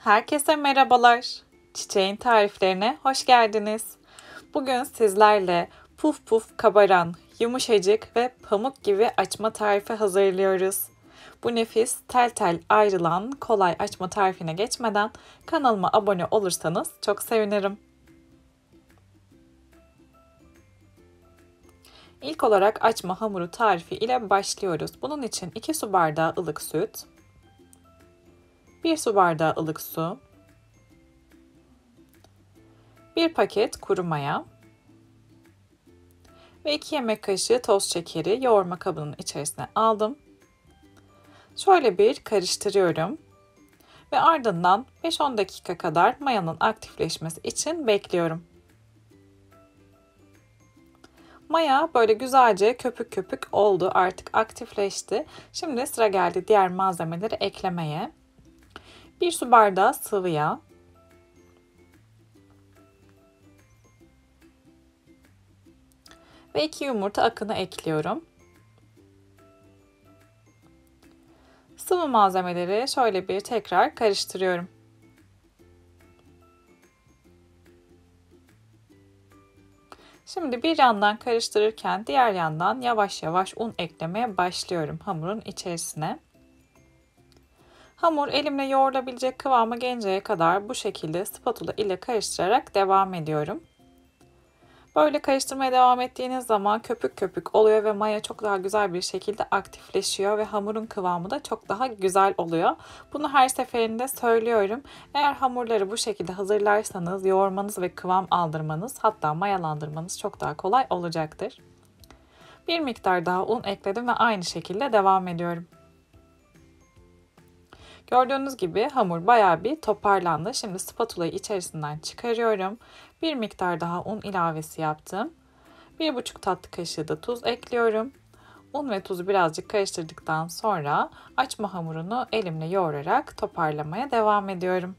Herkese merhabalar. Çiçeğin tariflerine hoş geldiniz. Bugün sizlerle puf puf kabaran, yumuşacık ve pamuk gibi açma tarifi hazırlıyoruz. Bu nefis tel tel ayrılan kolay açma tarifine geçmeden kanalıma abone olursanız çok sevinirim. İlk olarak açma hamuru tarifi ile başlıyoruz. Bunun için 2 su bardağı ılık süt, 1 su bardağı ılık su, 1 paket kuru maya ve 2 yemek kaşığı toz şekeri yoğurma kabının içerisine aldım. Şöyle bir karıştırıyorum ve ardından 5-10 dakika kadar mayanın aktifleşmesi için bekliyorum. Maya böyle güzelce köpük köpük oldu, artık aktifleşti. Şimdi sıra geldi diğer malzemeleri eklemeye. 1 su bardağı sıvı yağ, ve 2 yumurta akını ekliyorum. Sıvı malzemeleri şöyle bir tekrar karıştırıyorum. Şimdi bir yandan karıştırırken diğer yandan yavaş yavaş un eklemeye başlıyorum hamurun içerisine. Hamur elimle yoğrulabilecek kıvama gelinceye kadar bu şekilde spatula ile karıştırarak devam ediyorum. Böyle karıştırmaya devam ettiğiniz zaman köpük köpük oluyor ve maya çok daha güzel bir şekilde aktifleşiyor ve hamurun kıvamı da çok daha güzel oluyor. Bunu her seferinde söylüyorum. Eğer hamurları bu şekilde hazırlarsanız yoğurmanız ve kıvam aldırmanız, hatta mayalandırmanız çok daha kolay olacaktır. Bir miktar daha un ekledim ve aynı şekilde devam ediyorum. Gördüğünüz gibi hamur bayağı bir toparlandı. Şimdi spatulayı içerisinden çıkarıyorum. Bir miktar daha un ilavesi yaptım. 1,5 tatlı kaşığı da tuz ekliyorum. Un ve tuzu birazcık karıştırdıktan sonra açma hamurunu elimle yoğurarak toparlamaya devam ediyorum.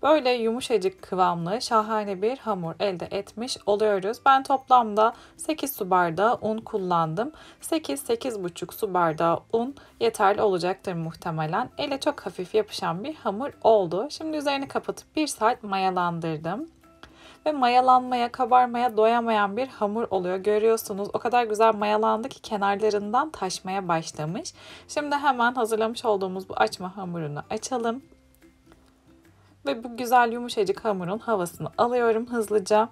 Böyle yumuşacık kıvamlı şahane bir hamur elde etmiş oluyoruz. Ben toplamda 8 su bardağı un kullandım. 8-8,5 su bardağı un yeterli olacaktır muhtemelen. Ele çok hafif yapışan bir hamur oldu. Şimdi üzerini kapatıp 1 saat mayalandırdım. Ve mayalanmaya, kabarmaya doyamayan bir hamur oluyor. Görüyorsunuz, o kadar güzel mayalandı ki kenarlarından taşmaya başlamış. Şimdi hemen hazırlamış olduğumuz bu açma hamurunu açalım. Ve bu güzel yumuşacık hamurun havasını alıyorum hızlıca.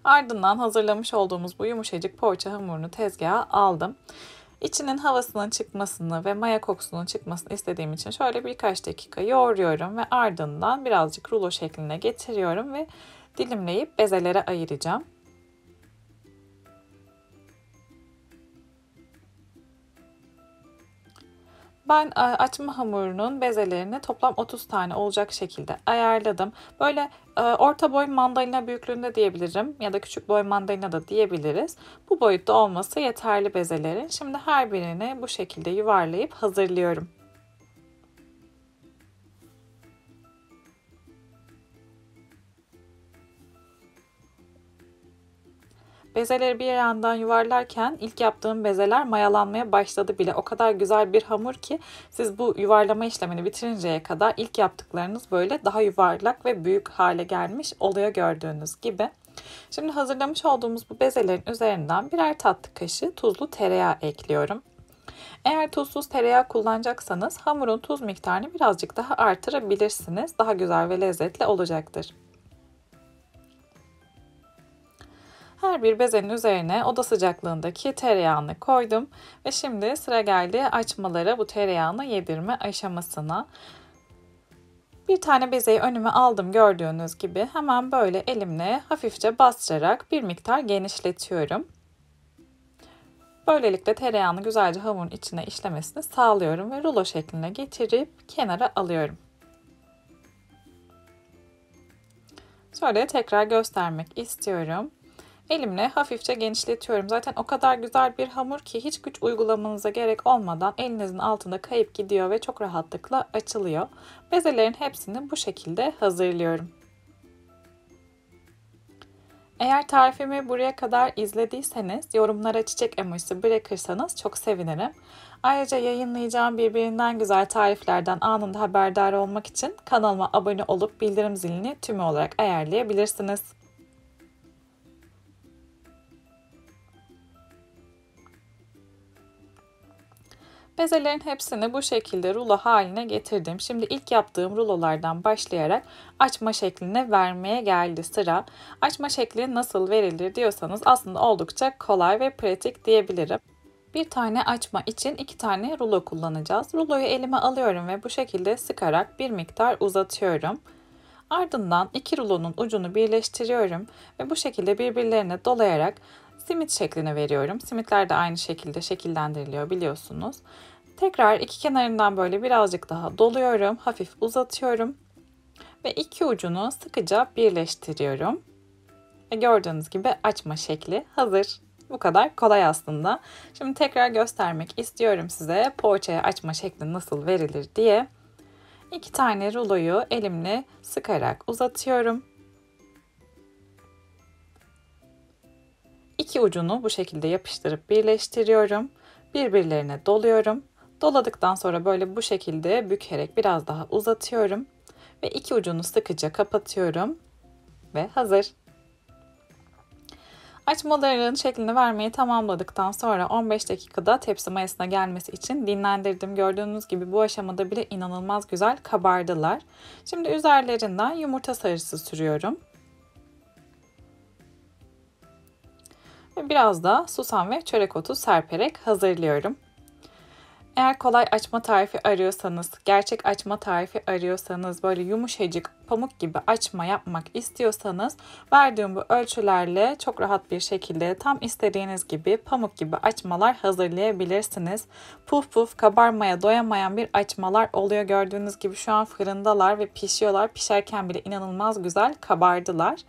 Ardından hazırlamış olduğumuz bu yumuşacık poğaça hamurunu tezgaha aldım. İçinin havasının çıkmasını ve maya kokusunun çıkmasını istediğim için şöyle birkaç dakika yoğuruyorum ve ardından birazcık rulo şekline getiriyorum ve dilimleyip bezelere ayıracağım. Ben açma hamurunun bezelerini toplam 30 tane olacak şekilde ayarladım. Böyle orta boy mandalina büyüklüğünde diyebilirim ya da küçük boy mandalina da diyebiliriz. Bu boyutta olması yeterli bezelerin. Şimdi her birini bu şekilde yuvarlayıp hazırlıyorum. Bezeleri bir yandan yuvarlarken ilk yaptığım bezeler mayalanmaya başladı bile. O kadar güzel bir hamur ki siz bu yuvarlama işlemini bitirinceye kadar ilk yaptıklarınız böyle daha yuvarlak ve büyük hale gelmiş oluyor gördüğünüz gibi. Şimdi hazırlamış olduğumuz bu bezelerin üzerinden birer tatlı kaşığı tuzlu tereyağı ekliyorum. Eğer tuzsuz tereyağı kullanacaksanız hamurun tuz miktarını birazcık daha artırabilirsiniz. Daha güzel ve lezzetli olacaktır. Her bir bezenin üzerine oda sıcaklığındaki tereyağını koydum ve şimdi sıra geldi açmalara bu tereyağını yedirme aşamasına. Bir tane bezeyi önüme aldım, gördüğünüz gibi hemen böyle elimle hafifçe bastırarak bir miktar genişletiyorum. Böylelikle tereyağını güzelce hamurun içine işlemesini sağlıyorum ve rulo şekline getirip kenara alıyorum. Şöyle tekrar göstermek istiyorum. Elimle hafifçe genişletiyorum. Zaten o kadar güzel bir hamur ki hiç güç uygulamanıza gerek olmadan elinizin altında kayıp gidiyor ve çok rahatlıkla açılıyor. Bezelerin hepsini bu şekilde hazırlıyorum. Eğer tarifimi buraya kadar izlediyseniz yorumlara çiçek emojisi bırakırsanız çok sevinirim. Ayrıca yayınlayacağım birbirinden güzel tariflerden anında haberdar olmak için kanalıma abone olup bildirim zilini tümü olarak ayarlayabilirsiniz. Bezelerin hepsini bu şekilde rulo haline getirdim. Şimdi ilk yaptığım rulolardan başlayarak açma şekline vermeye geldi sıra. Açma şekli nasıl verilir diyorsanız aslında oldukça kolay ve pratik diyebilirim. Bir tane açma için 2 tane rulo kullanacağız. Ruloyu elime alıyorum ve bu şekilde sıkarak bir miktar uzatıyorum. Ardından 2 rulonun ucunu birleştiriyorum ve bu şekilde birbirlerine dolayarak simit şeklini veriyorum. Simitler de aynı şekilde şekillendiriliyor biliyorsunuz. Tekrar iki kenarından böyle birazcık daha doluyorum, hafif uzatıyorum ve iki ucunu sıkıca birleştiriyorum. Ve gördüğünüz gibi açma şekli hazır. Bu kadar kolay aslında. Şimdi tekrar göstermek istiyorum size poğaçaya açma şekli nasıl verilir diye. 2 tane ruloyu elimle sıkarak uzatıyorum. İki ucunu bu şekilde yapıştırıp birleştiriyorum. Birbirlerine doluyorum. Doladıktan sonra böyle bu şekilde bükerek biraz daha uzatıyorum. Ve iki ucunu sıkıca kapatıyorum. Ve hazır. Açmaların şeklini vermeyi tamamladıktan sonra 15 dakikada tepsi mayasına gelmesi için dinlendirdim. Gördüğünüz gibi bu aşamada bile inanılmaz güzel kabardılar. Şimdi üzerlerinden yumurta sarısı sürüyorum. Ve biraz da susam ve çörek otu serperek hazırlıyorum. Eğer kolay açma tarifi arıyorsanız, gerçek açma tarifi arıyorsanız, böyle yumuşacık pamuk gibi açma yapmak istiyorsanız verdiğim bu ölçülerle çok rahat bir şekilde tam istediğiniz gibi pamuk gibi açmalar hazırlayabilirsiniz. Puf puf kabarmaya doyamayan bir açmalar oluyor. Gördüğünüz gibi şu an fırındalar ve pişiyorlar. Pişerken bile inanılmaz güzel kabardılar.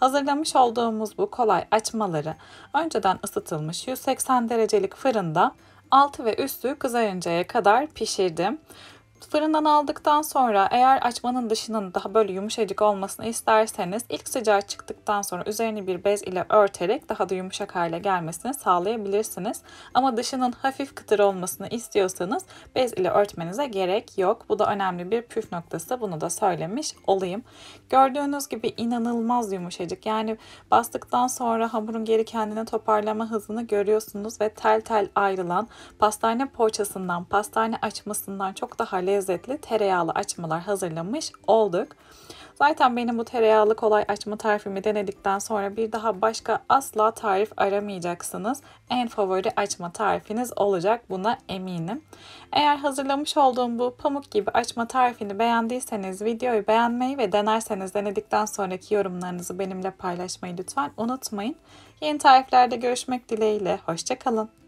Hazırlamış olduğumuz bu kolay açmaları önceden ısıtılmış 180 derecelik fırında altı ve üstü kızarıncaya kadar pişirdim. Fırından aldıktan sonra eğer açmanın dışının daha böyle yumuşacık olmasını isterseniz ilk sıcağı çıktıktan sonra üzerini bir bez ile örterek daha da yumuşak hale gelmesini sağlayabilirsiniz. Ama dışının hafif kıtır olmasını istiyorsanız bez ile örtmenize gerek yok. Bu da önemli bir püf noktası. Bunu da söylemiş olayım. Gördüğünüz gibi inanılmaz yumuşacık. Yani bastıktan sonra hamurun geri kendine toparlama hızını görüyorsunuz ve tel tel ayrılan pastane poğaçasından, pastane açmasından çok daha lezzetli tereyağlı açmalar hazırlamış olduk. Zaten benim bu tereyağlı kolay açma tarifimi denedikten sonra bir daha başka asla tarif aramayacaksınız. En favori açma tarifiniz olacak, buna eminim. Eğer hazırlamış olduğum bu pamuk gibi açma tarifini beğendiyseniz videoyu beğenmeyi ve denerseniz denedikten sonraki yorumlarınızı benimle paylaşmayı lütfen unutmayın. Yeni tariflerde görüşmek dileğiyle. Hoşça kalın.